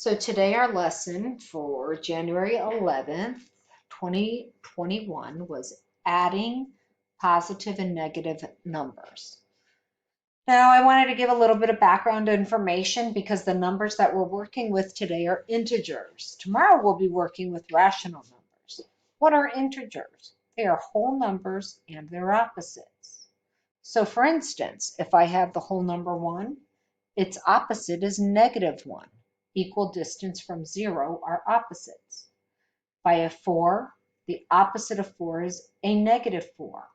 So today our lesson for January 11th, 2021 was adding positive and negative numbers. Now I wanted to give a little bit of background information because the numbers that we're working with today are integers. Tomorrow we'll be working with rational numbers. What are integers? They are whole numbers and their opposites. So for instance, if I have the whole number 1, its opposite is -1. Equal distance from 0 are opposites. If I have 4, the opposite of 4 is a -4.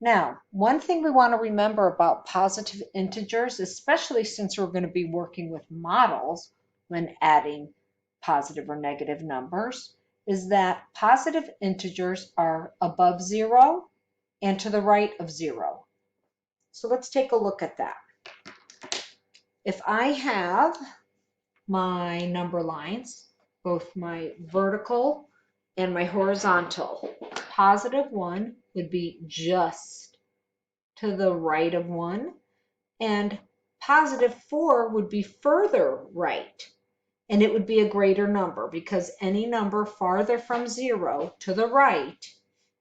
Now, one thing we want to remember about positive integers, especially since we're going to be working with models when adding positive or negative numbers, is that positive integers are above 0 and to the right of 0. So let's take a look at that. If I have my number lines, both my vertical and my horizontal, +1 would be just to the right of 1, and +4 would be further right, and it would be a greater number because any number farther from 0 to the right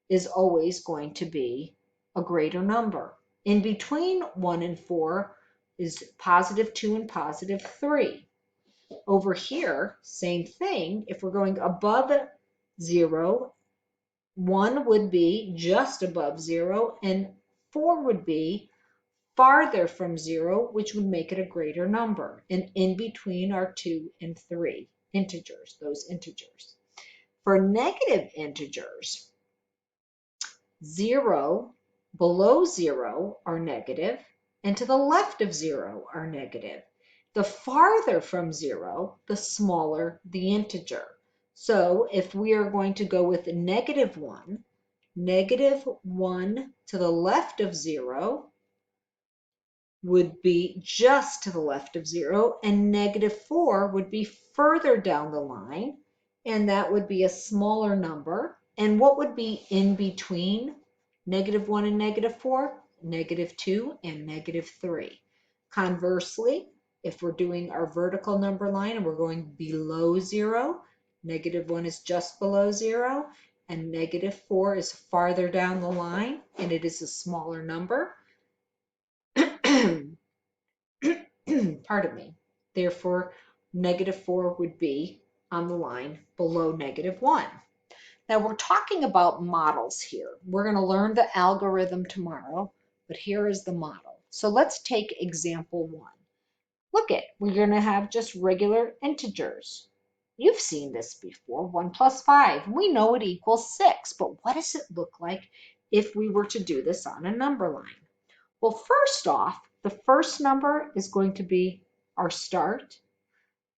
is always going to be a greater number. In between 1 and 4 is +2 and +3. Over here, same thing. If we're going above 0, 1 would be just above 0, and 4 would be farther from 0, which would make it a greater number. And in between are 2 and 3 integers, those integers. For negative integers, 0 below 0 are negative, and to the left of 0 are negative. The farther from 0, the smaller the integer. So if we are going to go with -1, -1 to the left of 0 would be just to the left of 0, and -4 would be further down the line, and that would be a smaller number. And what would be in between -1 and -4? -2 and -3. Conversely, if we're doing our vertical number line and we're going below 0, -1 is just below 0, and -4 is farther down the line, and it is a smaller number. Pardon me. Therefore, -4 would be on the line below -1. Now we're talking about models here. We're going to learn the algorithm tomorrow, but here is the model. So let's take example 1. Look it, we're going to have just regular integers. You've seen this before, 1 plus 5. We know it equals 6, but what does it look like if we were to do this on a number line? Well, first off, the first number is going to be our start.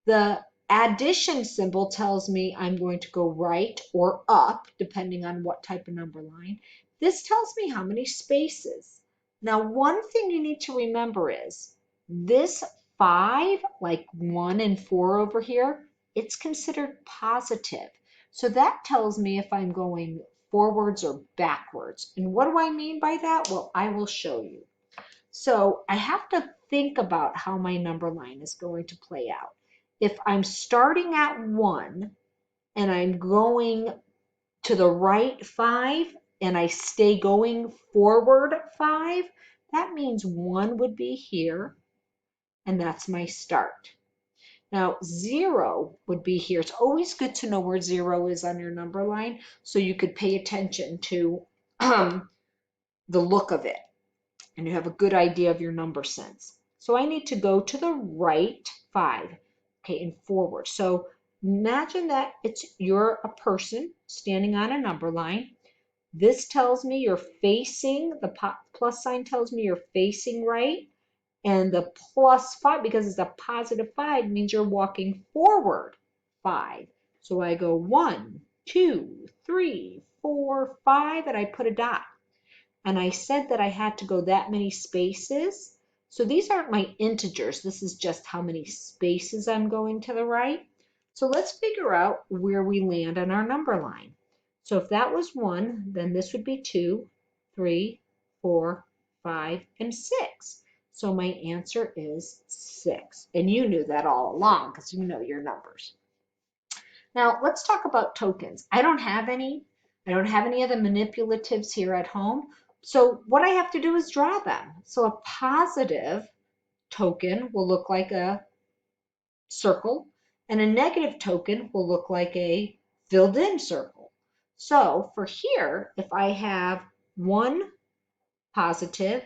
The addition symbol tells me I'm going to go right or up, depending on what type of number line. This tells me how many spaces. Now, one thing you need to remember is this 5, like 1 and 4 over here, it's considered positive. So that tells me if I'm going forwards or backwards. And what do I mean by that? Well, I will show you. So I have to think about how my number line is going to play out. If I'm starting at 1 and I'm going to the right 5 and I stay going forward 5, that means 1 would be here, and that's my start. Now 0 would be here. It's always good to know where 0 is on your number line so you could pay attention to the look of it, and you have a good idea of your number sense. So I need to go to the right 5, okay, and forward. So imagine that you're a person standing on a number line. This tells me you're facing, the plus sign tells me you're facing right, and the +5, because it's a +5, means you're walking forward 5. So I go 1, 2, 3, 4, 5, and I put a dot. And I said that I had to go that many spaces. So these aren't my integers. This is just how many spaces I'm going to the right. So let's figure out where we land on our number line. So if that was 1, then this would be 2, 3, 4, 5, and 6. So my answer is 6. And you knew that all along because you know your numbers. Now let's talk about tokens. I don't have any. I don't have any of the manipulatives here at home. So what I have to do is draw them. So a positive token will look like a circle, and a negative token will look like a filled in circle. So for here, if I have one positive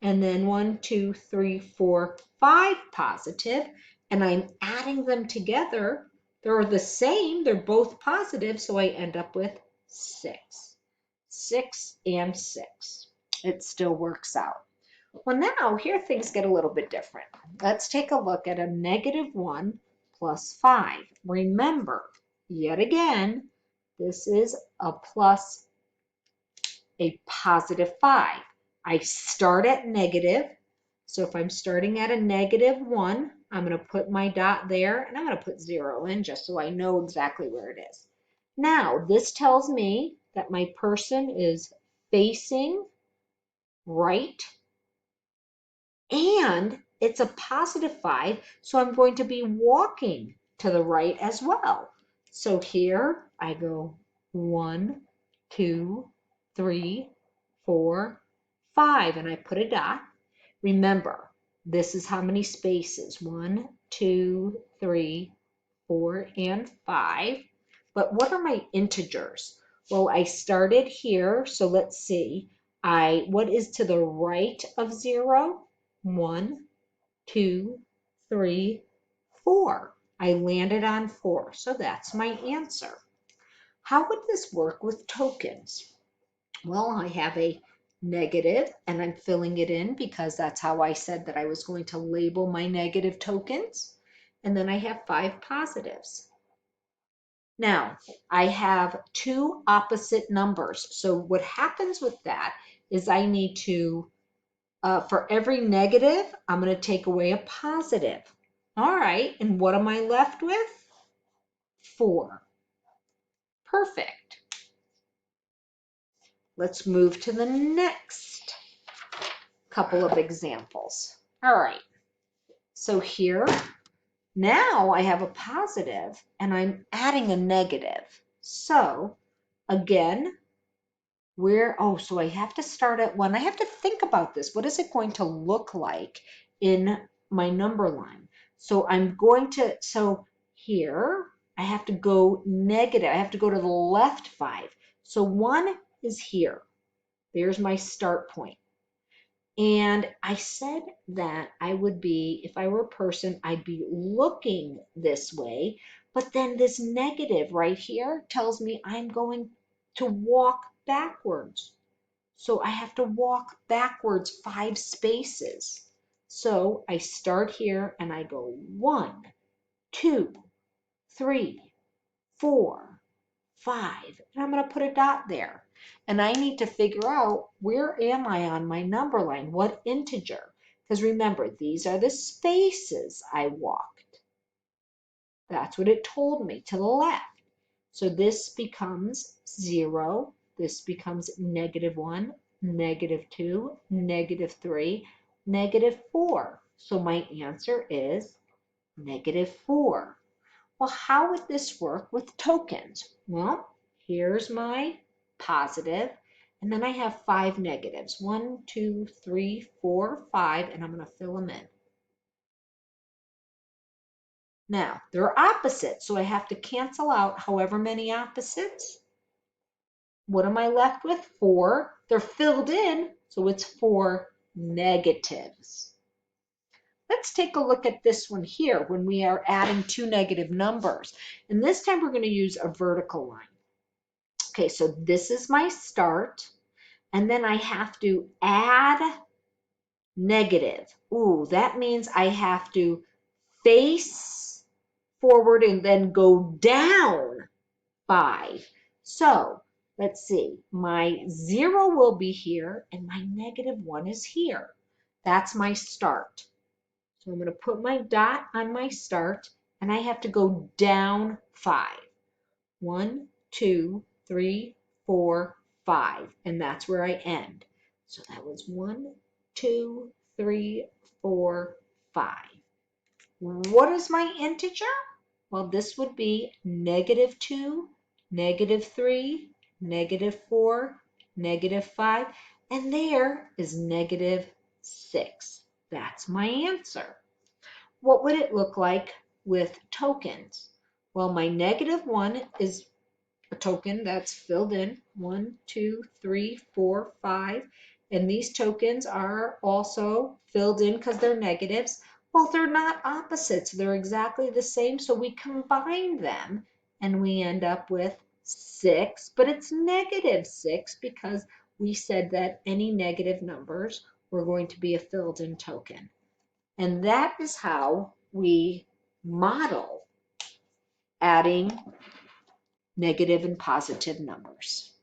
and then 1, 2, 3, 4, 5 positive, and I'm adding them together, they're the same, they're both positive, so I end up with 6. 6 and 6. It still works out. Well, now here things get a little bit different. Let's take a look at a -1 plus 5. Remember, yet again, this is a plus a positive 5. I start at negative. So if I'm starting at a -1, I'm going to put my dot there, and I'm going to put 0 in just so I know exactly where it is. Now, this tells me that my person is facing right, and it's a positive 5, so I'm going to be walking to the right as well. So here I go 1, 2, 3, 4, 5, and I put a dot. Remember, this is how many spaces, 1, 2, 3, 4, and 5. But what are my integers? Well, I started here, so let's see. What is to the right of 0? 1, 2, 3, 4. I landed on 4, so that's my answer. How would this work with tokens? Well, I have a negative, and I'm filling it in because that's how I said that I was going to label my negative tokens. And then I have 5 positives. Now, I have 2 opposite numbers. So what happens with that is I need to, for every negative, I'm going to take away a positive. All right, and what am I left with? 4. Perfect. Let's move to the next couple of examples. All right, so here, now I have a positive and I'm adding a negative. So again, so I have to start at 1. I have to think about this. What is it going to look like in my number line? So so here I have to go negative. I have to go to the left 5. So 1 is here. There's my start point. And I said that I would be, if I were a person, I'd be looking this way. But then this negative right here tells me I'm going to walk backwards. So I have to walk backwards 5 spaces. So I start here and I go 1, 2, 3, 4, 5. And I'm going to put a dot there. And I need to figure out, where am I on my number line? What integer? Because remember, these are the spaces I walked. That's what it told me, to the left. So this becomes 0. This becomes -1, -2, -3, -4. So my answer is -4. Well, how would this work with tokens? Well, here's my positive, and then I have 5 negatives. 1, 2, 3, 4, 5, and I'm going to fill them in. Now, they're opposites, so I have to cancel out however many opposites. What am I left with? 4. They're filled in, so it's 4 negatives. Let's take a look at this one here when we are adding 2 negative numbers. And this time we're going to use a vertical line. Okay, so this is my start, and then I have to add negative. Ooh, that means I have to face forward and then go down 5. So let's see, my 0 will be here and my -1 is here. That's my start. So I'm going to put my dot on my start and I have to go down 5. 1, 2, 3, 4, 5, and that's where I end. So that was 1, 2, 3, 4, 5. What is my integer? Well, this would be -2, -3, -4, -5, and there is -6. That's my answer. What would it look like with tokens? Well, my -1 is a token that's filled in 1, 2, 3, 4, 5, and these tokens are also filled in because they're negatives. Well, they're not opposites, they're exactly the same, so we combine them and we end up with 6, but it's -6 because we said that any negative numbers were going to be a filled in token. And that is how we model adding negative and positive numbers.